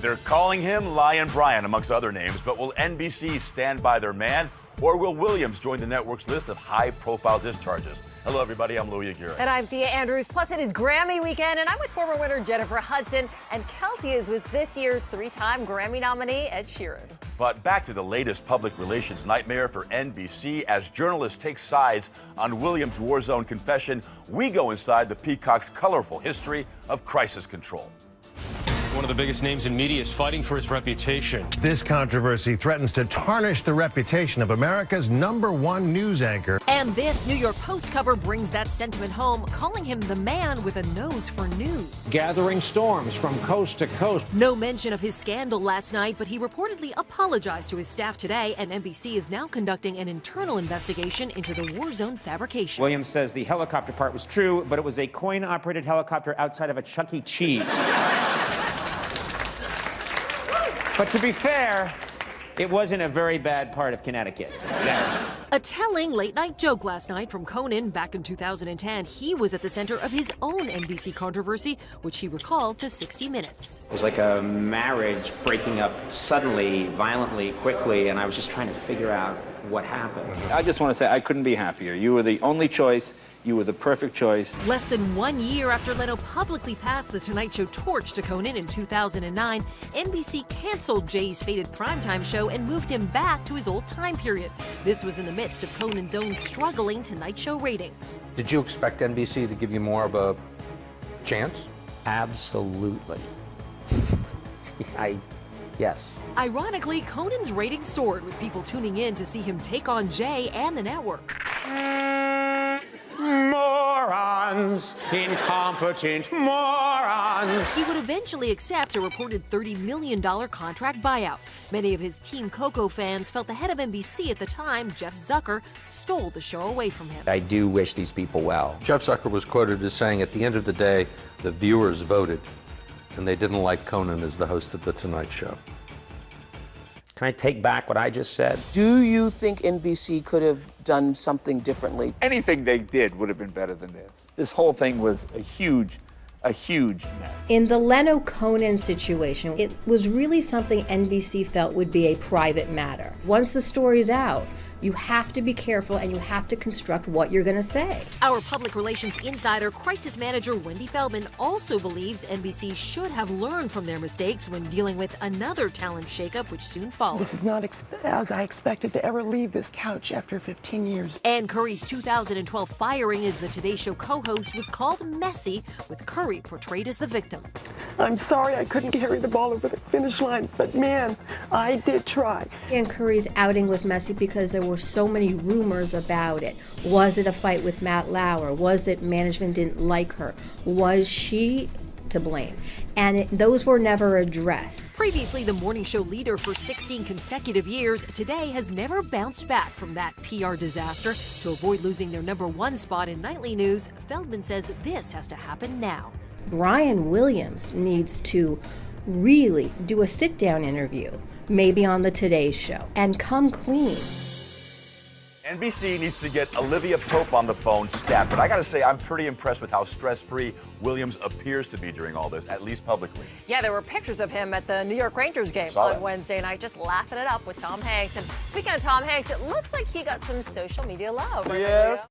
They're calling him Lion Brian, amongst other names, but will NBC stand by their man, or will Wiliiams join the network's list of high-profile discharges? Hello, everybody. I'm Louis Aguirre. And I'm Thea Andrews. Plus, it is Grammy weekend, and I'm with former winner Jennifer Hudson. And Kelty is with this year's three-time Grammy nominee, Ed Sheeran. But back to the latest public relations nightmare for NBC. As journalists take sides on Wiliiams' war zone confession, we go inside the Peacock's colorful history of crisis control. One of the biggest names in media is fighting for his reputation. This controversy threatens to tarnish the reputation of America's #1 news anchor. And this New York Post cover brings that sentiment home, calling him the man with a nose for news. Gathering storms from coast to coast. No mention of his scandal last night, but he reportedly apologized to his staff today, and NBC is now conducting an internal investigation into the war zone fabrication. Wiliiams says the helicopter part was true, but it was a coin-operated helicopter outside of a Chuck E. Cheese. But to be fair, it was in a very bad part of Connecticut. Yes. A telling late-night joke last night from Conan back in 2010. He was at the center of his own NBC controversy, which he recalled to 60 Minutes. It was like a marriage breaking up suddenly, violently, quickly, and I was just trying to figure out what happened. I just want to say I couldn't be happier. You were the only choice. You were the perfect choice. Less than 1 year after Leno publicly passed the Tonight Show torch to Conan in 2009, NBC canceled Jay's fated primetime show and moved him back to his old time period. This was in the midst of Conan's own struggling Tonight Show ratings. Did you expect NBC to give you more of a chance? Absolutely. Yes. Ironically, Conan's ratings soared with people tuning in to see him take on Jay and the network. Morons, incompetent morons. He would eventually accept a reported $30 million contract buyout. Many of his Team Coco fans felt the head of NBC at the time, Jeff Zucker, stole the show away from him. I do wish these people well. Jeff Zucker was quoted as saying, at the end of the day, the viewers voted, and they didn't like Conan as the host of The Tonight Show. Can I take back what I just said? Do you think NBC could have done something differently? Anything they did would have been better than this. This whole thing was a huge mess. In the Leno-Conan situation, it was really something NBC felt would be a private matter. Once the story's out, you have to be careful and you have to construct what you're going to say. Our public relations insider, crisis manager Wendy Feldman, also believes NBC should have learned from their mistakes when dealing with another talent shakeup, which soon followed. This is not as I expected to ever leave this couch after 15 years. Ann Curry's 2012 firing as the Today Show co-host was called messy, with Curry portrayed as the victim. I'm sorry I couldn't carry the ball over the finish line, but man, I did try. Ann Curry's outing was messy because there were so many rumors about it. Was it a fight with Matt Lauer? Was it management didn't like her? Was she to blame? And those were never addressed. Previously the morning show leader for 16 consecutive years, Today has never bounced back from that PR disaster. To avoid losing their #1 spot in nightly news, Feldman says this has to happen now. Brian Wiliiams needs to really do a sit-down interview, maybe on the Today Show, and come clean. NBC needs to get Olivia Pope on the phone stat, but I gotta say, I'm pretty impressed with how stress-free Wiliiams appears to be during all this, at least publicly. Yeah, there were pictures of him at the New York Rangers game on Wednesday night, just laughing it up with Tom Hanks. And speaking of Tom Hanks, it looks like he got some social media love. Yes.